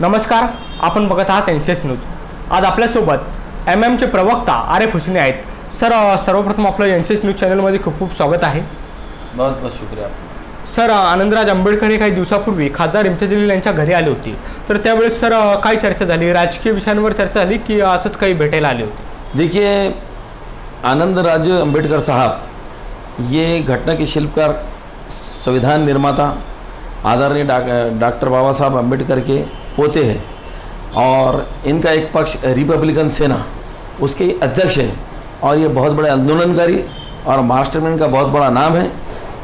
नमस्कार, आपण बघत आहात एनसीएस न्यूज। आज आपल्यासोबत एमएमचे प्रवक्ता आरिफ हुसैनी आहेत। सर, सर्वप्रथम आपलं एनसीएस न्यूज चॅनलमध्ये खूप खूप स्वागत आहे। बहुत बहुत शुक्रिया। सर, आनंदराज आंबेडकर हे काही दिवसापूर्वी खासदार इम्तियाज जलील यांच्या घरी आले होते, तर त्यावेळेस सर काय चर्चा झाली? राजकीय विषयांवर चर्चा झाली की असंच काही भेटायला आले होते? देखिए, आनंदराज आंबेडकर साहब ये घटना के शिल्पकार, संविधान निर्माता आदरणीय डॉक्टर बाबा साहब आंबेडकर के पोते हैं और इनका एक पक्ष रिपब्लिकन सेना उसके अध्यक्ष है और ये बहुत बड़े आंदोलनकारी और मास्टरमाइंड का बहुत बड़ा नाम है।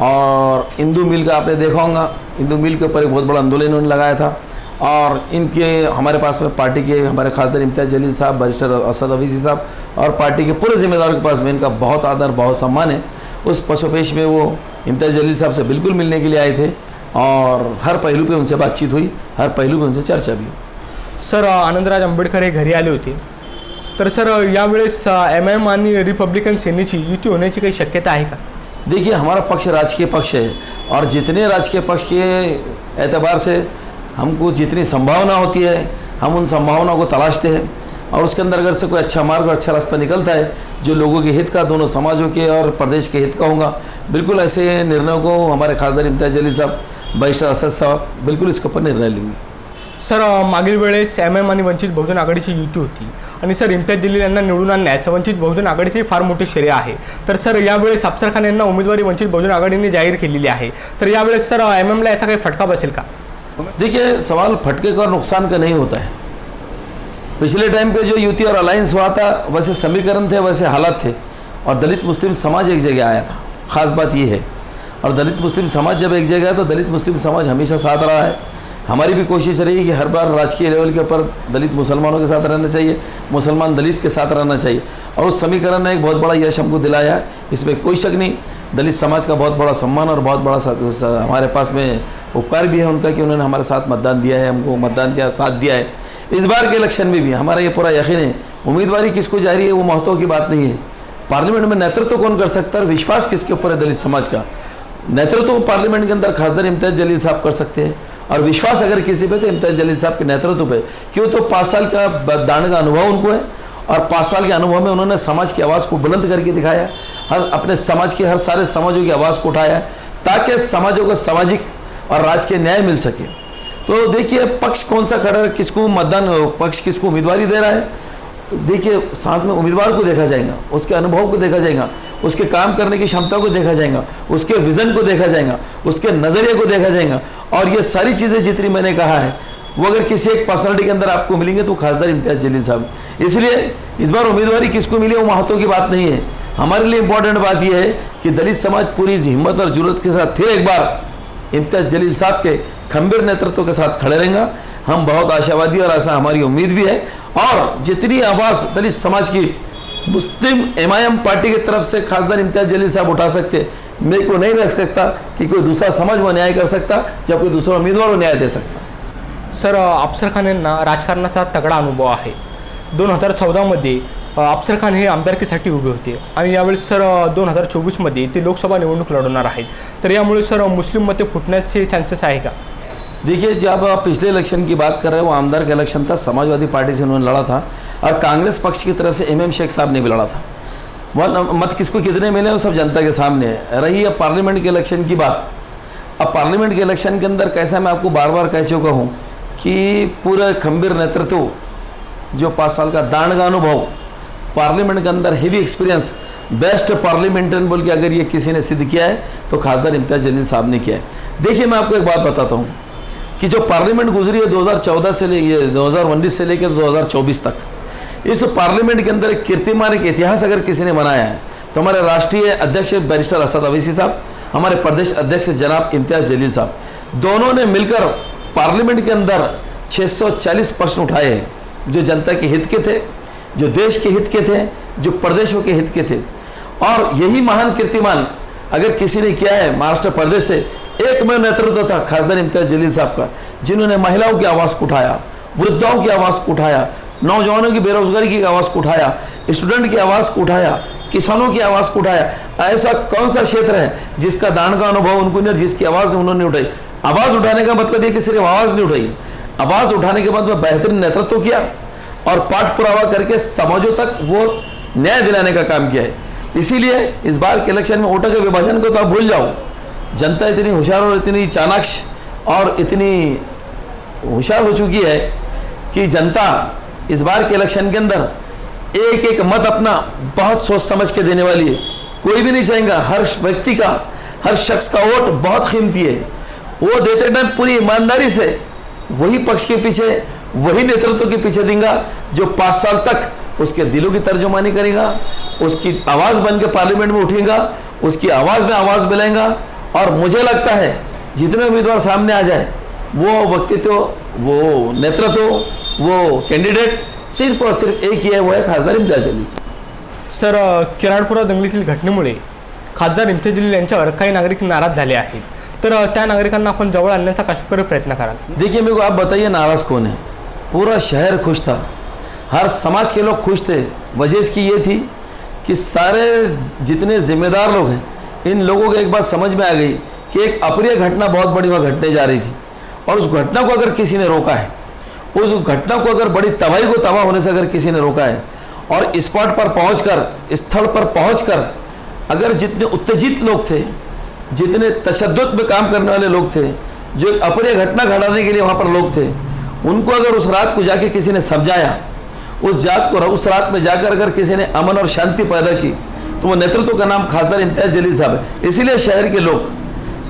और इंदू मिल का आपने देखा होगा, इंदू मिल के ऊपर एक बहुत बड़ा आंदोलन उन्होंने लगाया था। और इनके हमारे पास में पार्टी के हमारे खासदार इम्तियाज जलील साहब, बैरिस्टर असद अवीसी साहब और पार्टी के पूरे जिम्मेदारों के पास में इनका बहुत आदर, बहुत सम्मान है। उस पशुपेश में वो इम्तियाज जलील साहब से बिल्कुल मिलने के लिए आए थे और हर पहलू पे उनसे बातचीत हुई, हर पहलू पे उनसे चर्चा भी हुई। सर, आनंदराज आंबेडकर हे घरी आले होते, तर सर यावेळेस एमएम आणि रिपब्लिकन सेनेची युती होण्याची काही शक्यता आहे का? देखिए, हमारा पक्ष राजकीय पक्ष है और जितने राजकीय पक्ष के एतबार से हमको जितनी संभावना होती है हम उन संभावनाओं को तलाशते हैं और उसके अंदर अगर से कोई अच्छा मार्ग और अच्छा रास्ता निकलता है जो लोगों के हित का, दोनों समाजों के और प्रदेश के हित का होगा, बिल्कुल ऐसे निर्णयों को हमारे खासदार इम्तियाज जलील साहब, बैरिस्टर असद साहब बिल्कुल इसके ऊपर निर्णय लेंगे। सर, मागील वेळेस एमएम आणि वंचित बहुजन आघाडीची युती होती आणि सर इम्तियाज जलील यांना निवडून आणण्यास वंचित बहुजन आघाडीचे फार मोठे श्रेय आहे। तर सर यावेळेस अफसर खान यांना उमेदवारी वंचित बहुजन आघाडीने जाहीर केलेली आहे, तर यावेळेस सर एमएमला याचा काही फटका बसेल का? देखिए, सवाल फटके का और नुकसान का नहीं होता है। पिछले टाइम पे जो युति और अलायंस हुआ था वैसे समीकरण थे, वैसे हालात थे और दलित मुस्लिम समाज एक जगह आया था। ख़ास बात ये है, और दलित मुस्लिम समाज जब एक जगह है तो दलित मुस्लिम समाज हमेशा साथ रहा है। हमारी भी कोशिश रही कि हर बार राजकीय लेवल के ऊपर दलित मुसलमानों के साथ रहना चाहिए, मुसलमान दलित के साथ रहना चाहिए और उस समीकरण ने एक बहुत बड़ा यश हमको दिलाया है, इसमें कोई शक नहीं। दलित समाज का बहुत बड़ा सम्मान और बहुत बड़ा हमारे पास में उपकार भी है उनका कि उन्होंने हमारे साथ मतदान दिया है, हमको मतदान दिया, साथ दिया है। इस बार के इलेक्शन में भी हमारा ये पूरा यकीन है, उम्मीदवारी किसको जारी है वो महत्व की बात नहीं है। पार्लियामेंट में नेतृत्व कौन कर सकता है और विश्वास किसके ऊपर है दलित समाज का, नेतृत्व पार्लियामेंट के अंदर खासदार इम्तियाज जलील साहब कर सकते हैं और विश्वास अगर किसी पे तो इम्तियाज जलील साहब के नेतृत्व पे। क्यों? तो 5 साल का दान का अनुभव उनको है और 5 साल के अनुभव में उन्होंने समाज की आवाज़ को बुलंद करके दिखाया, हर अपने समाज की हर सारे समाजों की आवाज़ को उठाया ताकि समाजों को सामाजिक और राजकीय न्याय मिल सके। तो देखिए, पक्ष कौन सा खड़ा है, किसको मतदान, पक्ष किसको उम्मीदवारी दे रहा है, तो देखिए साथ में उम्मीदवार को देखा जाएगा, उसके अनुभव को देखा जाएगा, उसके काम करने की क्षमता को देखा जाएगा, उसके विज़न को देखा जाएगा, उसके नज़रिए को देखा जाएगा। और ये सारी चीज़ें जितनी मैंने कहा है वो अगर किसी एक पर्सनालिटी के अंदर आपको मिलेंगे तो खासदार इम्तियाज जलील साहब। इसलिए इस बार उम्मीदवारी किसको मिले वो महत्व की बात नहीं है, हमारे लिए इंपॉर्टेंट बात यह है कि दलित समाज पूरी हिम्मत और जरूरत के साथ फिर एक बार इम्तियाज जलील साहब के खंबीर नेतृत्व के साथ खड़े रहेंगे। हम बहुत आशावादी और ऐसा हमारी उम्मीद भी है और जितनी आवाज़ दलित समाज की मुस्लिम एमआईएम पार्टी की तरफ से खासदार इम्तियाज जलील साहब उठा सकते हैं, मेरे को नहीं लग सकता कि कोई दूसरा समाज वो न्याय कर सकता या कोई दूसरा उम्मीदवार वो न्याय दे सकता। सर, अफसर खान यांना राजकारणाचा तगडा अनुभव आहे। 2014 मध्ये अफसर खान हे आमदारकीसाठी उभे होते आणि यावेळेस सर 2024 मध्ये ते लोकसभा निवडणूक लढवणार आहेत, तर यामुळे सर मुस्लिम मते फुटण्याचे चान्सेस आहे का? देखिए, जब आप पिछले इलेक्शन की बात कर रहे हैं वो आमदार का इलेक्शन था, समाजवादी पार्टी से उन्होंने लड़ा था और कांग्रेस पक्ष की तरफ से एमएम शेख साहब ने भी लड़ा था। वह मत किसको कितने मिले वो सब जनता के सामने है। रही है पार्लियामेंट के इलेक्शन की बात, अब पार्लियामेंट के इलेक्शन के अंदर कैसा मैं आपको बार बार कह चुका हूँ कि पूरा खंबीर नेतृत्व, जो 5 साल का दांड का अनुभव, पार्लियामेंट के अंदर हेवी एक्सपीरियंस, बेस्ट पार्लियामेंटेरियन बोल के अगर ये किसी ने सिद्ध किया है तो खासदार इम्तियाज जलील साहब ने किया है। देखिए, मैं आपको एक बात बताता हूँ कि जो पार्लियामेंट गुजरी है 2014 से 2019 से लेकर 2024 तक, इस पार्लियामेंट के अंदर एक कीर्तिमान, एक इतिहास अगर किसी ने बनाया है तो हमारे राष्ट्रीय अध्यक्ष बैरिस्टर असद अवीसी साहब, हमारे प्रदेश अध्यक्ष जनाब इम्तियाज जलील साहब, दोनों ने मिलकर पार्लियामेंट के अंदर 640 प्रश्न उठाए हैं जो जनता के हित के थे, जो देश के हित के थे, जो प्रदेशों के हित के थे। और यही महान कीर्तिमान अगर किसी ने किया है महाराष्ट्र प्रदेश से, एक में नेतृत्व था खासदार इम्तियाज जलील साहब का, जिन्होंने महिलाओं की आवाज़ को उठाया, वृद्धाओं की आवाज़ को उठाया, नौजवानों की बेरोजगारी की आवाज़ को उठाया, स्टूडेंट की आवाज़ को उठाया, किसानों की आवाज़ को उठाया। ऐसा कौन सा क्षेत्र है जिसका दान का अनुभव उनको नहीं, जिसकी आवाज़ उन्होंने उठाई। आवाज़ उठाने का मतलब ये कि सिर्फ आवाज़ नहीं उठाई, आवाज़ उठाने के बाद में बेहतरीन नेतृत्व किया और पाठ पुरावा करके समाजों तक वो न्याय दिलाने का काम किया है। इसीलिए इस बार के इलेक्शन में वोटों के विभाजन को तो आप भूल जाओ। जनता इतनी होशियार और इतनी चाणाक्ष और इतनी होशियार हो चुकी है कि जनता इस बार के इलेक्शन के अंदर एक एक मत अपना बहुत सोच समझ के देने वाली है। कोई भी नहीं चाहेगा, हर व्यक्ति का, हर शख्स का वोट बहुत कीमती है। वो देते टाइम पूरी ईमानदारी से वही पक्ष के पीछे, वही नेतृत्व के पीछे देगा जो 5 साल तक उसके दिलों की तर्जुमानी करेगा, उसकी आवाज़ बन के पार्लियामेंट में उठेगा, उसकी आवाज़ में आवाज़ मिलाएगा। और मुझे लगता है जितने उम्मीदवार सामने आ जाए वो व्यक्तित्व, वो नेतृत्व, वो कैंडिडेट सिर्फ और सिर्फ एक ही है, वो है खासदार इम्तियाज जलील साहेब। सर, किराडपुरा दंगलीतील घटनेमुळे खासदार इम्तियाज जलील यांच्यावर काही नागरिक नाराज झाले आहेत, तर त्या नागरिकांना आपण जवळ आणण्याचा कशाप्रकारे प्रयत्न कराल? देखिए, मेरे को आप बताइए नाराज़ कौन है? पूरा शहर खुश था, हर समाज के लोग खुश थे। वजह इसकी ये थी कि सारे जितने जिम्मेदार लोग हैं, इन लोगों को एक बात समझ में आ गई कि एक अप्रिय घटना बहुत बड़ी वहाँ घटने जा रही थी और उस घटना को अगर किसी ने रोका है, उस घटना को अगर बड़ी तबाही को तबाह होने से अगर किसी ने रोका है और स्पॉट पर पहुंचकर, स्थल पर पहुंचकर अगर जितने उत्तेजित लोग थे, जितने तशद्दुद में काम करने वाले लोग थे, जो एक अप्रिय घटना घटाने के लिए वहाँ पर लोग थे, उनको अगर उस रात को जाके किसी ने समझाया, उस रात में जाकर अगर किसी ने अमन और शांति पैदा की, तो वो नेतृत्व का नाम खासदार इम्तियाज जलील साहब है। इसीलिए शहर के लोग,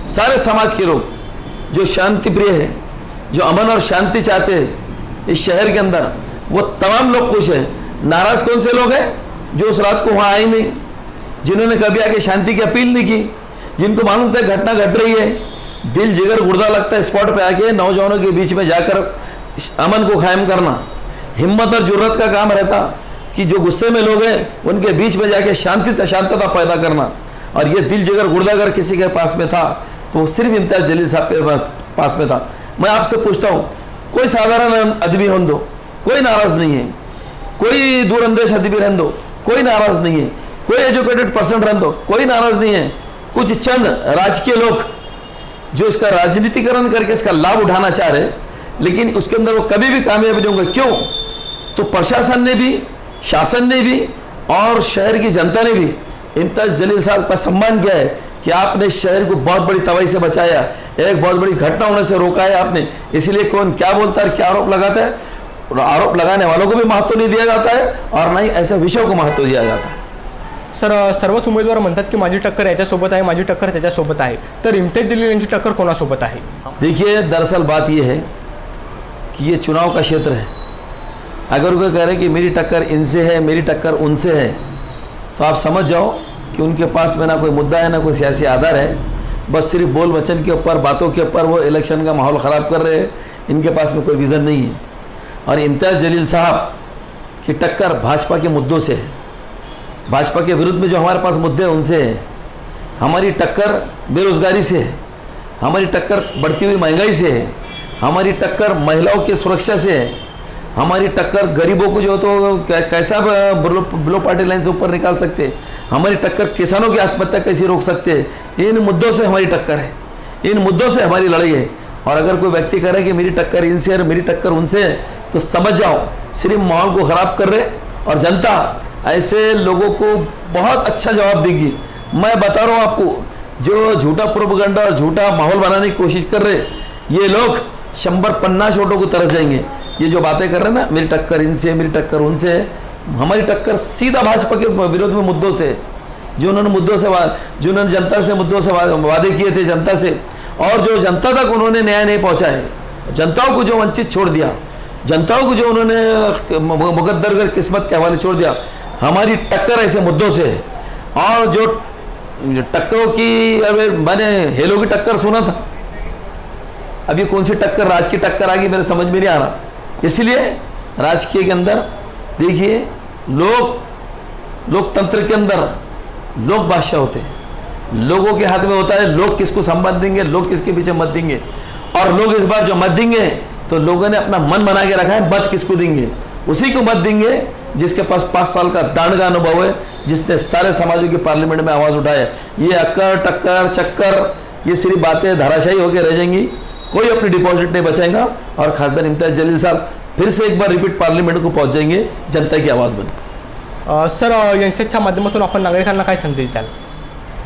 सारे समाज के लोग जो शांति प्रिय है, जो अमन और शांति चाहते हैं इस शहर के अंदर, वो तमाम लोग खुश हैं। नाराज़ कौन से लोग हैं? जो उस रात को वहाँ आए नहीं, जिन्होंने कभी आके शांति की अपील नहीं की, जिनको मालूम था घटना घट रही है, दिल जिगर गुर्दा लगता है स्पॉट पे आके नौजवानों के बीच में जाकर अमन को कायम करना। हिम्मत और जुर्रत का काम रहता कि जो गुस्से में लोग हैं उनके बीच में जाके शांतता पैदा करना। और ये दिल जिगर गुर्दा अगर किसी के पास में था तो वो सिर्फ इम्तियाज जलील साहब के पास में था। मैं आपसे पूछता हूँ, कोई साधारण आदमी होने दो, कोई नाराज़ नहीं है, कोई दूरअंदेश आदमी रहने दो, कोई नाराज़ नहीं है, कोई एजुकेटेड पर्सन रहने दो, कोई नाराज़ नहीं है। कुछ चंद राजकीय लोग जो इसका राजनीतिकरण करके इसका लाभ उठाना चाह रहे, लेकिन उसके अंदर वो कभी भी कामयाब नहीं होंगे। क्यों? तो प्रशासन ने भी, शासन ने भी और शहर की जनता ने भी इम्तियाज जलील साहब का सम्मान किया है कि आपने शहर को बहुत बड़ी तबाही से बचाया, एक बहुत बड़ी घटना होने से रोका है आपने। इसीलिए कौन क्या बोलता है, क्या आरोप लगाता है, और आरोप लगाने वालों को भी महत्व नहीं दिया जाता है और ना ही ऐसे विषयों को महत्व दिया जाता है। सर, सर्वच उमेदवार म्हणतात की माझी टक्कर याच्यासोबत आहे, माझी टक्कर त्याच्यासोबत आहे, तर इम्तियाज जलील यांची टक्कर कोणासोबत आहे? देखिए, दरअसल बात यह है कि ये चुनाव का क्षेत्र है। अगर कोई कह रहे कि मेरी टक्कर इनसे है, मेरी टक्कर उनसे है, तो आप समझ जाओ कि उनके पास में ना कोई मुद्दा है, ना कोई सियासी आधार है। बस सिर्फ बोल वचन के ऊपर, बातों के ऊपर वो इलेक्शन का माहौल ख़राब कर रहे हैं। इनके पास में कोई विज़न नहीं है। और इम्तियाज जलील साहब की टक्कर भाजपा के मुद्दों से है, भाजपा के विरुद्ध में जो हमारे पास मुद्दे हैं उनसे है। हमारी टक्कर बेरोज़गारी से है, हमारी टक्कर बढ़ती हुई महंगाई से है, हमारी टक्कर महिलाओं की सुरक्षा से है, हमारी टक्कर गरीबों को जो तो कैसा बिलो पार्टी लाइन से ऊपर निकाल सकते हैं, हमारी टक्कर किसानों की आत्महत्या कैसे रोक सकते हैं। इन मुद्दों से हमारी टक्कर है, इन मुद्दों से हमारी लड़ाई है। और अगर कोई व्यक्ति कह रहे कि मेरी टक्कर इनसे और मेरी टक्कर उनसे है, तो समझ जाओ सिर्फ माहौल को ख़राब कर रहे। और जनता ऐसे लोगों को बहुत अच्छा जवाब देगी। मैं बता रहा हूँ आपको, जो झूठा प्रोपेगेंडा और झूठा माहौल बनाने की कोशिश कर रहे, ये लोग 150 वोटों को तरस जाएंगे। ये जो बातें कर रहे हैं ना, मेरी टक्कर इनसे, मेरी टक्कर उनसे है, हमारी टक्कर सीधा भाजपा के विरोध में मुद्दों से, जो उन्होंने जनता से मुद्दों से वादे किए थे जनता से, और जो जनता तक उन्होंने न्याय नहीं पहुंचाए, जनताओं को जो वंचित छोड़ दिया, जनताओं को जो उन्होंने मुकद्दर कर किस्मत के हवाले छोड़ दिया, हमारी टक्कर ऐसे मुद्दों से है। और जो टक्करों की, अरे मैंने हेलो की टक्कर सुना था, अभी कौन सी टक्कर, राज की टक्कर आ गई, मेरे समझ में नहीं आ रहा। इसलिए राजकीय के अंदर देखिए, लोकतंत्र के अंदर लोग बादशाह होते हैं, लोगों के हाथ में होता है लोग किसको सम्मान देंगे, लोग किसके पीछे मत देंगे। और लोग इस बार जो मत देंगे, तो लोगों ने अपना मन बना के रखा है, मत किसको देंगे, उसी को मत देंगे जिसके पास 5 साल का दांड का अनुभव है, जिसने सारे समाजों की पार्लियामेंट में आवाज़ उठाया। ये अक्कर टक्कर चक्कर, ये सिर्फ बातें धराशायी होकर रह जाएंगी। कोई अपनी डिपॉजिट नहीं बचाएगा और खासदार इम्तियाज़ जलील साहब फिर से एक बार रिपीट पार्लियामेंट को पहुंच जाएंगे जनता की आवाज़ बन। सर एनसीएसच्या माध्यमातून आपण नागरिकांना काय संदेश द्याल?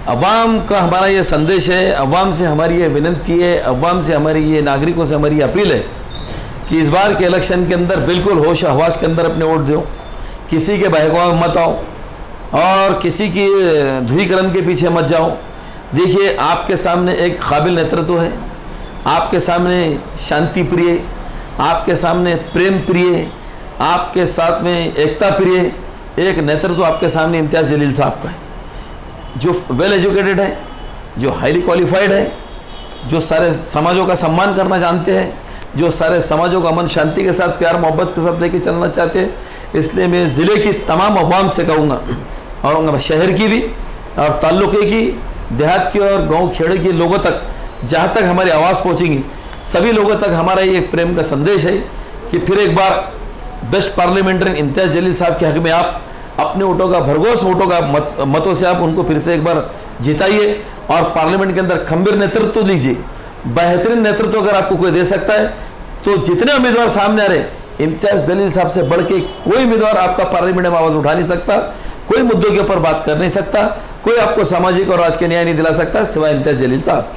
अवाम का हमारा ये संदेश है, अवाम से हमारी ये विनंती है, अवाम से हमारी ये नागरिकों से हमारी अपील है कि इस बार के इलेक्शन के अंदर बिल्कुल होश हवास के अंदर अपने वोट दो, किसी के बहकावे में मत आओ और किसी की ध्रुवीकरण के पीछे मत जाओ। देखिए, आपके सामने एक काबिल नेतृत्व है, आपके सामने शांति प्रिय, आपके सामने प्रेम प्रिय, आपके साथ में एकता प्रिय एक नेतृत्व आपके सामने इम्तियाज़ जलील साहब का है, जो वेल एजुकेटेड है, जो हाईली क्वालिफाइड है, जो सारे समाजों का सम्मान करना जानते हैं, जो सारे समाजों का अमन शांति के साथ प्यार मोहब्बत के साथ लेके चलना चाहते हैं। इसलिए मैं ज़िले की तमाम अवाम से कहूँगा, और शहर की भी और ताल्लुक़े की, देहात की और गांव खेड़े के लोगों तक, जहाँ तक हमारी आवाज़ पहुँचेंगी सभी लोगों तक हमारा ये प्रेम का संदेश है कि फिर एक बार बेस्ट पार्लियामेंट्रियन इम्तियाज़ जलील साहब के हक़ में आप अपने वोटों का, भरघोस वोटों का मतों से आप उनको फिर से एक बार जिताइए और पार्लियामेंट के अंदर खंबीर नेतृत्व लीजिए। बेहतरीन नेतृत्व अगर आपको कोई दे सकता है तो जितने उम्मीदवार सामने आ रहे, इम्तियाज़ जलील साहब से बढ़ के कोई उम्मीदवार आपका पार्लियामेंट में आवाज़ उठा नहीं सकता, कोई मुद्दों के ऊपर बात कर नहीं सकता, कोई आपको सामाजिक और राजकीय न्याय नहीं दिला सकता सिवाय इम्तियाज़ जलील साहब।